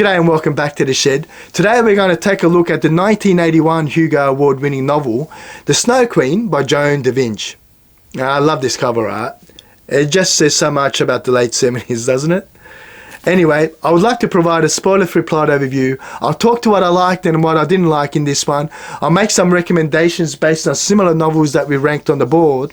G'day and welcome back to The Shed. Today we're going to take a look at the 1981 Hugo Award-winning novel, The Snow Queen by Joan D. Vinge. I love this cover art. It just says so much about the late 70s, doesn't it? Anyway, I would like to provide a spoiler-free plot overview. I'll talk to what I liked and what I didn't like in this one. I'll make some recommendations based on similar novels that we ranked on the board.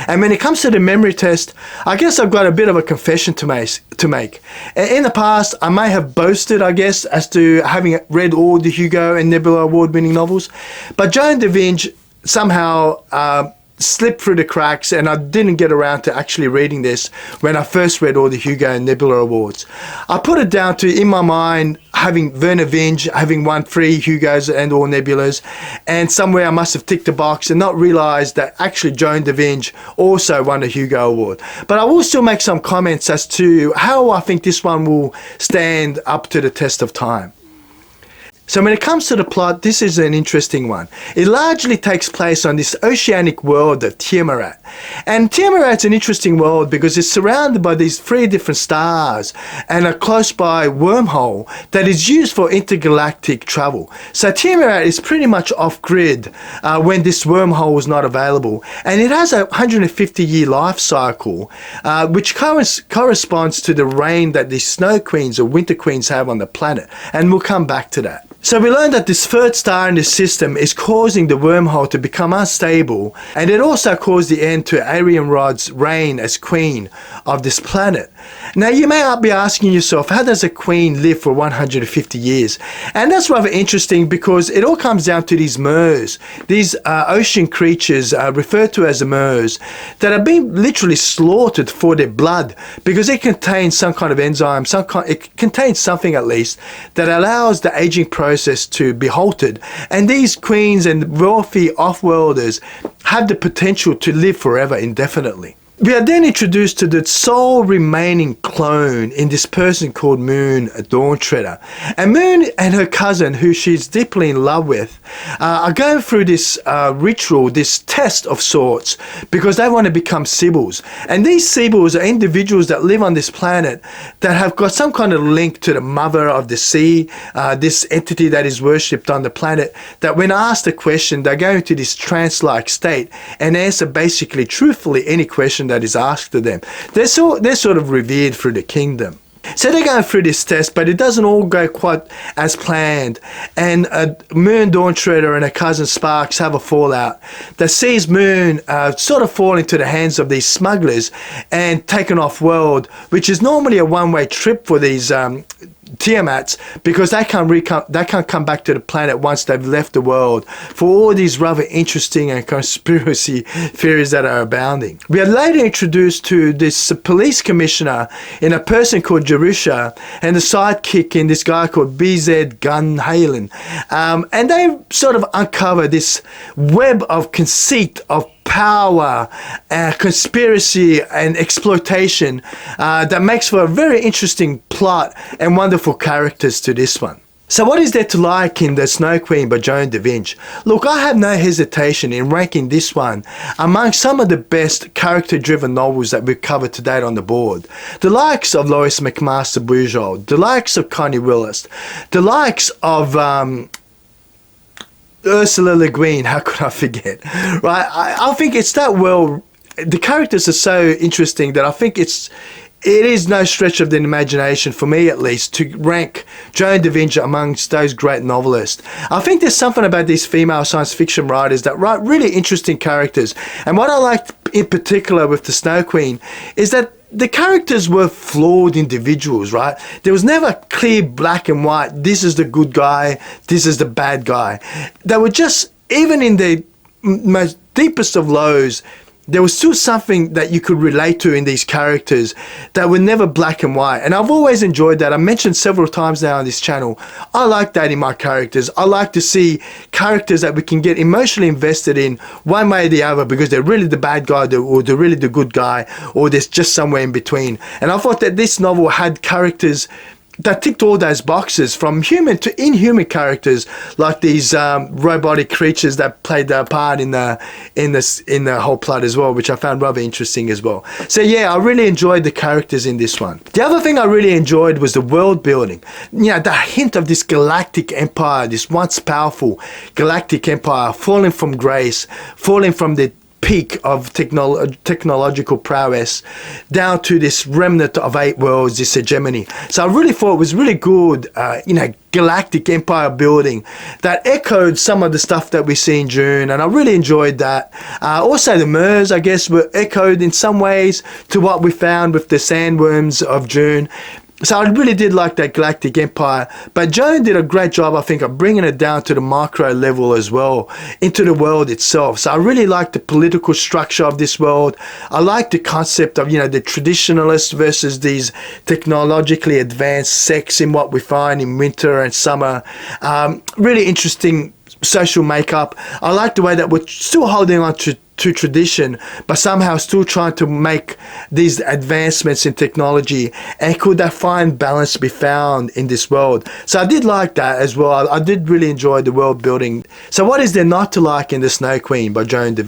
And when it comes to the memory test, I guess I've got a bit of a confession to make. In the past, I may have boasted, I guess, as to having read all the Hugo and Nebula award-winning novels, but Joan D. Vinge somehow slipped through the cracks, and I didn't get around to actually reading this when I first read all the Hugo and Nebula awards. I put it down to, in my mind, having Vinge having won 3 Hugos and all Nebulas, and somewhere I must have ticked the box and not realised that actually Joan D. Vinge also won a Hugo Award. But I will still make some comments as to how I think this one will stand up to the test of time. So when it comes to the plot, this is an interesting one. It largely takes place on this oceanic world of Tiamat. And Tiamat's an interesting world because it's surrounded by these 3 different stars and a close by wormhole that is used for intergalactic travel. So Tiamat is pretty much off-grid when this wormhole is not available. And it has a 150-year life cycle, which corresponds to the reign that the Snow Queens or Winter Queens have on the planet. And we'll come back to that. So we learned that this 3rd star in the system is causing the wormhole to become unstable, and it also caused the end to Arianrhod's reign as queen of this planet. Now you may be asking yourself, how does a queen live for 150 years? And that's rather interesting because it all comes down to these mers, these ocean creatures referred to as mers, that are being literally slaughtered for their blood because it contains some kind of enzyme, it contains something at least that allows the aging process to be halted, and these queens and wealthy off-worlders have the potential to live forever indefinitely. We are then introduced to the sole remaining clone in this person called Moon Dawntreader. And Moon and her cousin, who she's deeply in love with, are going through this ritual, this test of sorts, because they want to become Sibyls. And these Sibyls are individuals that live on this planet that have got some kind of link to the mother of the sea, this entity that is worshipped on the planet, that when asked a question, they go into this trance-like state and answer basically truthfully any question that is asked of them. They're sort of revered through the kingdom. So they're going through this test, but it doesn't all go quite as planned. And Moon Dawntreader and her cousin Sparks have a fallout that sees Moon sort of fall into the hands of these smugglers and taken off world, which is normally a one-way trip for these Tiamats, because they can't come back to the planet once they've left the world, for all these rather interesting and conspiracy theories that are abounding. We are later introduced to this police commissioner in a person called Jerusha and the sidekick in this guy called BZ Gun Halen, and they sort of uncover this web of conceit, of power, conspiracy and exploitation that makes for a very interesting plot and wonderful characters to this one. So what is there to like in The Snow Queen by Joan D. Vinge? Look, I have no hesitation in ranking this one among some of the best character-driven novels that we've covered to date on the board. The likes of Lois McMaster Bujold, the likes of Connie Willis, the likes of Ursula Le Guin, how could I forget? Right, I think it's that well. The characters are so interesting that I think it is no stretch of the imagination, for me at least, to rank Joan D. Vinge amongst those great novelists. I think there's something about these female science fiction writers that write really interesting characters. And what I liked in particular with The Snow Queen is that the characters were flawed individuals, right? There was never clear black and white, this is the good guy, this is the bad guy. They were just, even in the most deepest of lows, there was still something that you could relate to in these characters that were never black and white. And I've always enjoyed that. I mentioned several times now on this channel, I like that in my characters. I like to see characters that we can get emotionally invested in one way or the other, because they're really the bad guy or they're really the good guy, or there's just somewhere in between. And I thought that this novel had characters that ticked all those boxes, from human to inhuman characters, like these robotic creatures that played their part in the whole plot as well, which I found rather interesting as well. So yeah, I really enjoyed the characters in this one. The other thing I really enjoyed was the world building. You know, the hint of this galactic empire, this once powerful galactic empire falling from grace, falling from the peak of technological prowess down to this remnant of 8 worlds, this hegemony. So I really thought it was really good, galactic empire building that echoed some of the stuff that we see in June, and I really enjoyed that. Also the Mers, I guess, were echoed in some ways to what we found with the sandworms of June. So I really did like that galactic empire, but Joan did a great job, I think, of bringing it down to the micro level as well, into the world itself. So I really like the political structure of this world. I like the concept of, the traditionalists versus these technologically advanced sects in what we find in winter and summer. Really interesting social makeup. I like the way that we're still holding on to tradition, but somehow still trying to make these advancements in technology, and could that fine balance be found in this world? So I did like that as well. I did really enjoy the world building. So what is there not to like in The Snow Queen by Joan D?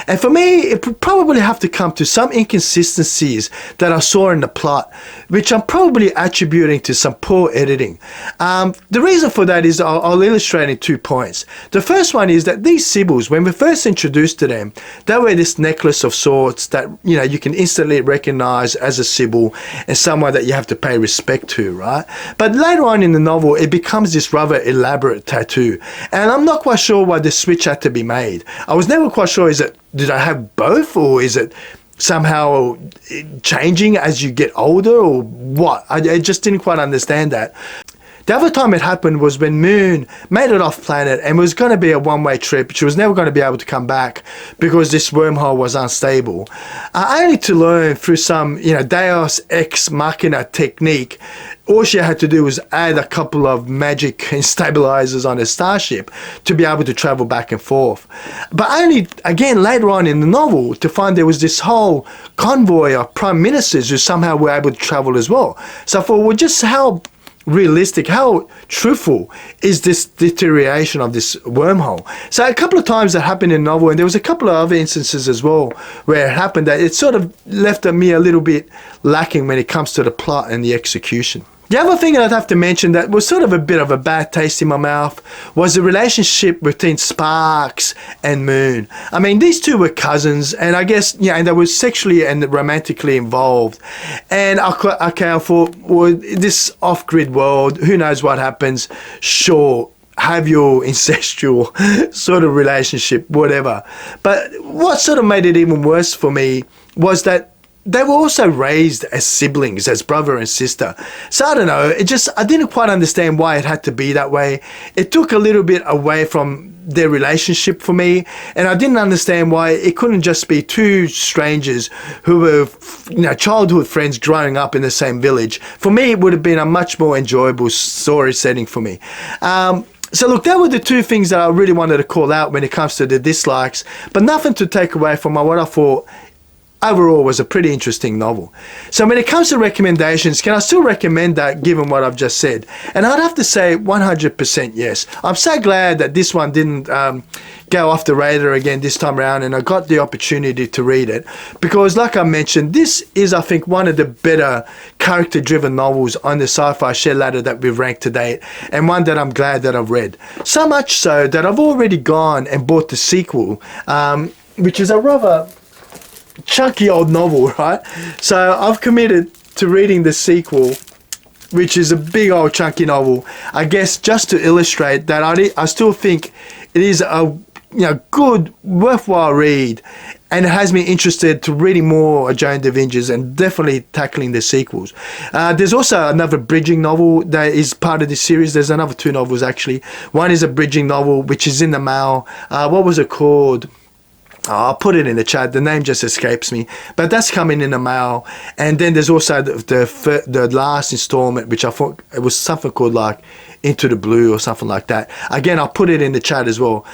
And for me, it would probably have to come to some inconsistencies that I saw in the plot, which I'm probably attributing to some poor editing. The reason for that is I'll illustrate in 2 points. The first one is that these Sibyls, when we first introduced to them, they wear this necklace of sorts that, you can instantly recognize as a Sibyl and someone that you have to pay respect to, right? But later on in the novel, it becomes this rather elaborate tattoo. And I'm not quite sure why the switch had to be made. I was never quite sure, did I have both, or is it somehow changing as you get older, or what? I just didn't quite understand that. The other time it happened was when Moon made it off planet and was going to be a one-way trip. She was never going to be able to come back because this wormhole was unstable. Only to learn through some, Deus Ex Machina technique, all she had to do was add a couple of magic stabilizers on a starship to be able to travel back and forth. But only, again, later on in the novel, to find there was this whole convoy of prime ministers who somehow were able to travel as well. So I thought, well, just how realistic, how truthful is this deterioration of this wormhole? So a couple of times that happened in the novel, and there was a couple of other instances as well where it happened, that it sort of left me a little bit lacking when it comes to the plot and the execution. The other thing I'd have to mention that was sort of a bit of a bad taste in my mouth was the relationship between Sparks and Moon. I mean, these two were cousins, and I guess, and they were sexually and romantically involved. And I thought, well, this off-grid world, who knows what happens? Sure, have your incestual sort of relationship, whatever. But what sort of made it even worse for me was that they were also raised as siblings, as brother and sister. So I don't know, I didn't quite understand why it had to be that way. It took a little bit away from their relationship for me, and I didn't understand why it couldn't just be two strangers who were, childhood friends growing up in the same village. For me, it would have been a much more enjoyable story setting for me. So look, that were the two things that I really wanted to call out when it comes to the dislikes, but nothing to take away from what I thought overall was a pretty interesting novel. So when it comes to recommendations, can I still recommend that given what I've just said? And I'd have to say 100% yes. I'm so glad that this one didn't go off the radar again this time around, and I got the opportunity to read it, because like I mentioned, this is, I think, one of the better character-driven novels on the Sci-Fi Shed ladder that we've ranked to date, and one that I'm glad that I've read. So much so that I've already gone and bought the sequel, which is a rather chunky old novel, right? So I've committed to reading the sequel, which is a big old chunky novel, I guess, just to illustrate that I still think it is a good, worthwhile read, and it has me interested to reading more Joan D Vinge's and definitely tackling the sequels. There's also another bridging novel that is part of this series. There's another two novels actually. One is a bridging novel which is in the mail. What was it called? I'll put it in the chat. The name just escapes me, but that's coming in the mail. And then there's also the last installment, which I thought it was something called like Into the Blue or something like that. Again, I'll put it in the chat as well,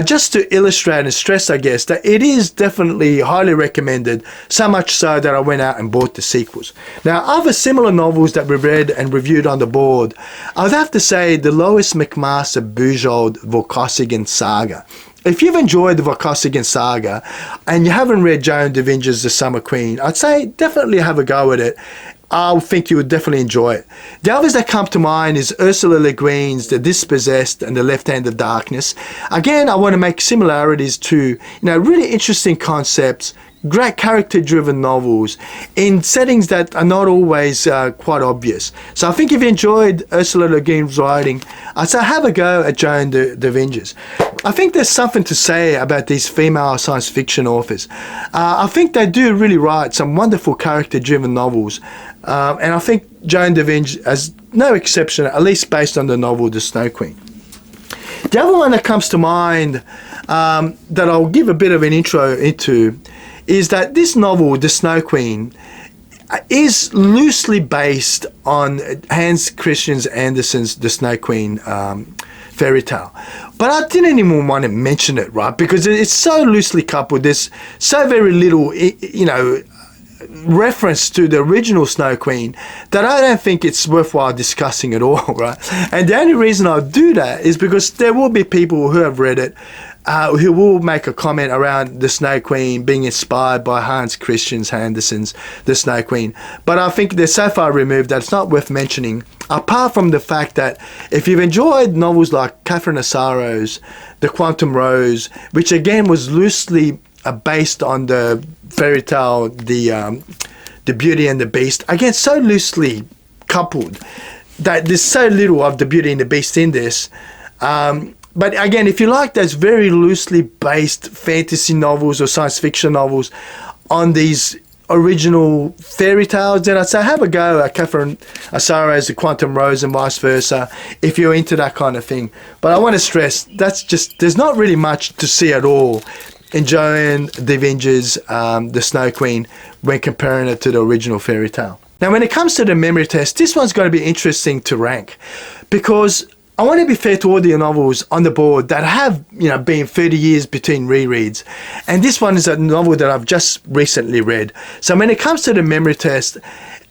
just to illustrate and stress, I guess, that it is definitely highly recommended, so much so that I went out and bought the sequels. Now, other similar novels that we read and reviewed on the board, I'd have to say the Lois McMaster Bujold Vorkosigan saga. If you've enjoyed the Vorkosigan saga and you haven't read Joan Vinge's The Summer Queen, I'd say definitely have a go at it. I think you would definitely enjoy it. The others that come to mind is Ursula Le Guin's The Dispossessed and The Left Hand of Darkness. Again, I want to make similarities to, really interesting concepts, great character-driven novels in settings that are not always quite obvious. So I think if you enjoyed Ursula Le Guin's writing, I'd say have a go at Joan D. Vinge's. I think there's something to say about these female science fiction authors. I think they do really write some wonderful character-driven novels, and I think Joan D. Vinge is no exception, at least based on the novel The Snow Queen. The other one that comes to mind that I'll give a bit of an intro into is that this novel, The Snow Queen, is loosely based on Hans Christian Andersen's The Snow Queen fairy tale. But I didn't even want to mention it, right? Because it's so loosely coupled. There's so very little, reference to the original Snow Queen that I don't think it's worthwhile discussing at all, right? And the only reason I do that is because there will be people who have read it who will make a comment around the Snow Queen being inspired by Hans Christian Andersen's The Snow Queen. But I think they're so far removed that it's not worth mentioning, apart from the fact that if you've enjoyed novels like Catherine Assaro's The Quantum Rose, which again was loosely based on the fairy tale, the Beauty and the Beast, again so loosely coupled that there's so little of the Beauty and the Beast in this. But again, if you like those very loosely based fantasy novels or science fiction novels on these original fairy tales, then I'd say have a go at Catherine Assaro's The Quantum Rose and vice versa if you're into that kind of thing. But I want to stress, there's not really much to see at all in Joan D. Vinge's The Snow Queen when comparing it to the original fairy tale. Now, when it comes to the memory test, this one's going to be interesting to rank because I want to be fair to all the novels on the board that have, been 30 years between rereads. And this one is a novel that I've just recently read. So when it comes to the memory test,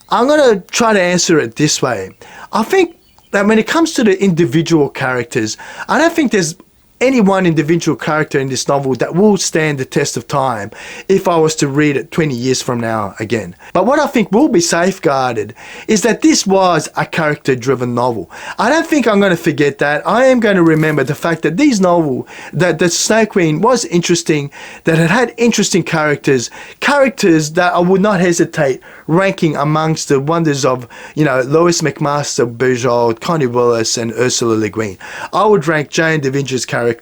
I'm going to try to answer it this way. I think that when it comes to the individual characters, I don't think there's any one individual character in this novel that will stand the test of time if I was to read it 20 years from now again. But what I think will be safeguarded is that this was a character-driven novel. I don't think I'm going to forget that. I am going to remember the fact that that the Snow Queen was interesting, that it had interesting characters that I would not hesitate ranking amongst the wonders of, Lois McMaster Bujold, Connie Willis, and Ursula Le Guin. I would rank Joan D. Vinge's characters,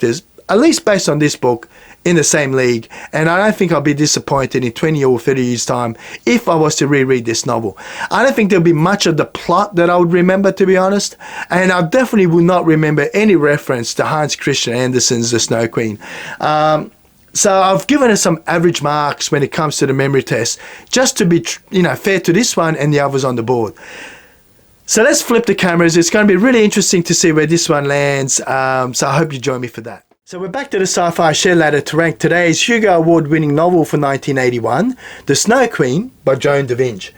at least based on this book, in the same league, and I don't think I'll be disappointed in 20 or 30 years time if I was to reread this novel. I don't think there'll be much of the plot that I would remember, to be honest, and I definitely would not remember any reference to Hans Christian Andersen's The Snow Queen. So I've given it some average marks when it comes to the memory test, just to be fair to this one and the others on the board. So let's flip the cameras. It's going to be really interesting to see where this one lands. So I hope you join me for that. So we're back to the Sci-Fi Shed ladder to rank today's Hugo Award-winning novel for 1981, The Snow Queen by Joan D. Vinge.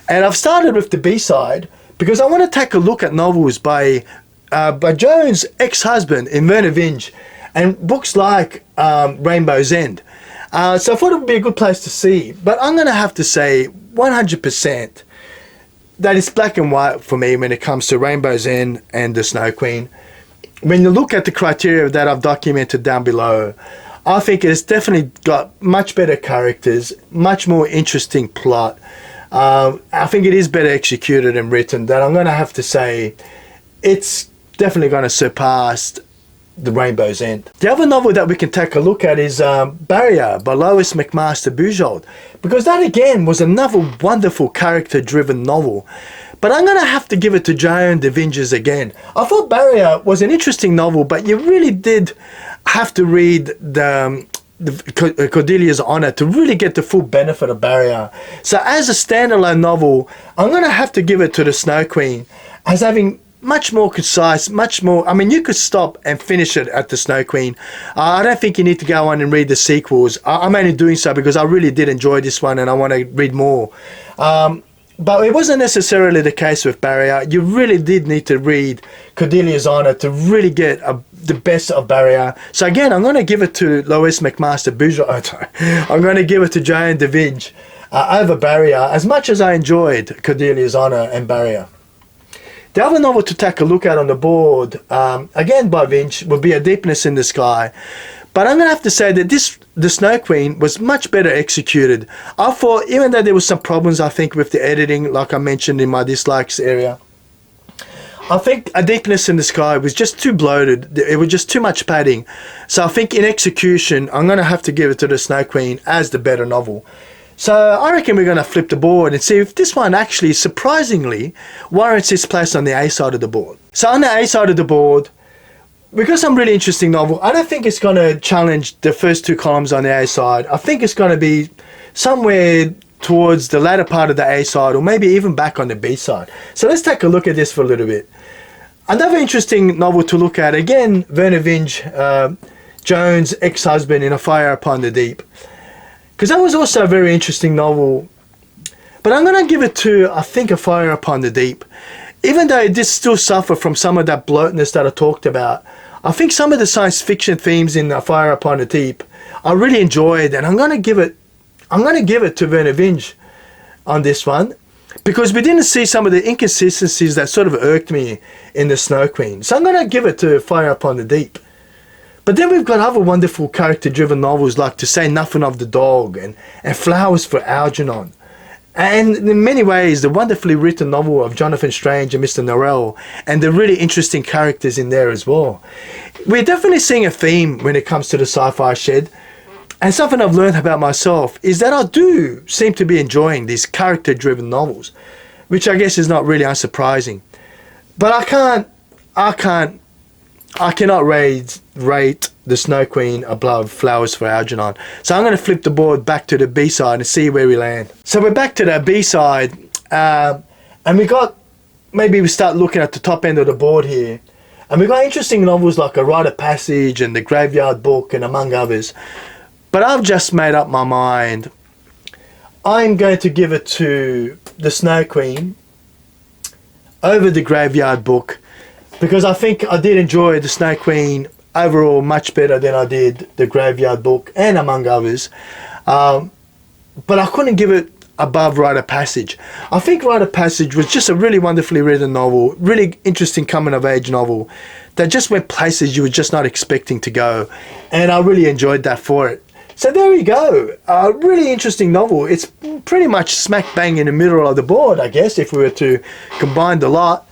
And I've started with the B-side because I want to take a look at novels by Joan's ex-husband, Werner Vinge, and books like Rainbow's End. So I thought it would be a good place to see. But I'm going to have to say 100% that it's black and white for me when it comes to Rainbow's End and The Snow Queen. When you look at the criteria that I've documented down below, I think it's definitely got much better characters, much more interesting plot. I think it is better executed and written, that I'm going to have to say it's definitely going to surpass The Rainbow's End. The other novel that we can take a look at is Barrier by Lois McMaster Bujold, because that again was another wonderful character-driven novel. But I'm going to have to give it to Joan D. Vinge's again. I thought Barrier was an interesting novel, but you really did have to read the Cordelia's Honor to really get the full benefit of Barrier. So as a standalone novel, I'm going to have to give it to the Snow Queen as having much more concise, much more, I mean, you could stop and finish it at the Snow Queen. I don't think you need to go on and read the sequels. I'm only doing so because I really did enjoy this one and I want to read more. But it wasn't necessarily the case with Barrier. You really did need to read Cordelia's Honor to really get the best of Barrier. So again, I'm going to give it to Lois McMaster Bourgeois. I'm going to give it to Joan D over Barrier, as much as I enjoyed Cordelia's Honor and Barrier. The other novel to take a look at on the board, again by Vinge, would be A Deepness in the Sky. But I'm going to have to say that The Snow Queen was much better executed. I thought, even though there was some problems, I think, with the editing, like I mentioned in my dislikes area, I think A Deepness in the Sky was just too bloated. It was just too much padding. So I think in execution, I'm going to have to give it to The Snow Queen as the better novel. So I reckon we're going to flip the board and see if this one actually, surprisingly, warrants its place on the A side of the board. So on the A side of the board, we've got some really interesting novel. I don't think it's going to challenge the first two columns on the A side. I think it's going to be somewhere towards the latter part of the A side, or maybe even back on the B side. So let's take a look at this for a little bit. Another interesting novel to look at, again, Vernor Vinge, Joan's ex-husband in A Fire Upon the Deep. Because that was also a very interesting novel. But I'm going to give it to, I think, A Fire Upon the Deep. Even though it did still suffer from some of that bloatness that I talked about, I think some of the science fiction themes in A Fire Upon the Deep I really enjoyed, and I'm going to give it to Vernor Vinge on this one, because we didn't see some of the inconsistencies that sort of irked me in The Snow Queen. So I'm going to give it to Fire Upon the Deep. But then we've got other wonderful character-driven novels like To Say Nothing of the Dog and Flowers for Algernon. And in many ways, the wonderfully written novel of Jonathan Strange and Mr. Norrell, and the really interesting characters in there as well. We're definitely seeing a theme when it comes to the Sci-Fi Shed. And something I've learned about myself is that I do seem to be enjoying these character-driven novels, which I guess is not really unsurprising. But I cannot rate The Snow Queen above Flowers for Algernon. So I'm going to flip the board back to the B side and see where we land. So we're back to the B side, and maybe we start looking at the top end of the board here. And we've got interesting novels like A Rite of Passage and The Graveyard Book, and among others. But I've just made up my mind. I'm going to give it to The Snow Queen over The Graveyard Book, because I think I did enjoy The Snow Queen overall much better than I did The Graveyard Book, and among others. But I couldn't give it above Rite of Passage. I think Rite of Passage was just a really wonderfully written novel, really interesting coming-of-age novel that just went places you were just not expecting to go. And I really enjoyed that for it. So there you go. A really interesting novel. It's pretty much smack bang in the middle of the board, I guess, if we were to combine the lot.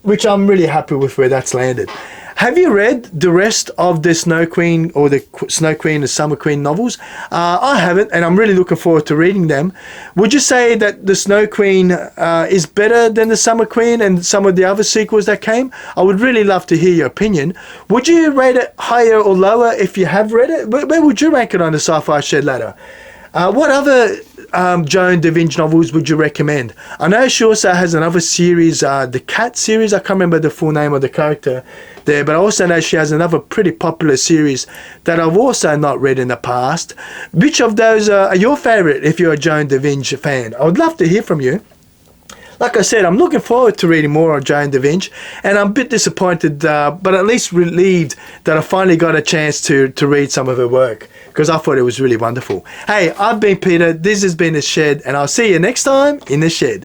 Which I'm really happy with where that's landed. Have you read the rest of the Snow Queen or the Snow Queen and Summer Queen novels? I haven't, and I'm really looking forward to reading them. Would you say that the Snow Queen is better than the Summer Queen and some of the other sequels that came? I would really love to hear your opinion. Would you rate it higher or lower if you have read it? Where would you rank it on the Sci-Fi Shed ladder? What other Joan D novels would you recommend? I know she also has another series, the Cat series. I can't remember the full name of the character there, but I also know she has another pretty popular series that I've also not read in the past. Which of those are your favorite if you're a Joan D fan? I would love to hear from you. Like I said, I'm looking forward to reading more on Joan D, and I'm a bit disappointed, but at least relieved that I finally got a chance to read some of her work, because I thought it was really wonderful. Hey, I've been Peter, this has been The Shed, and I'll see you next time in The Shed.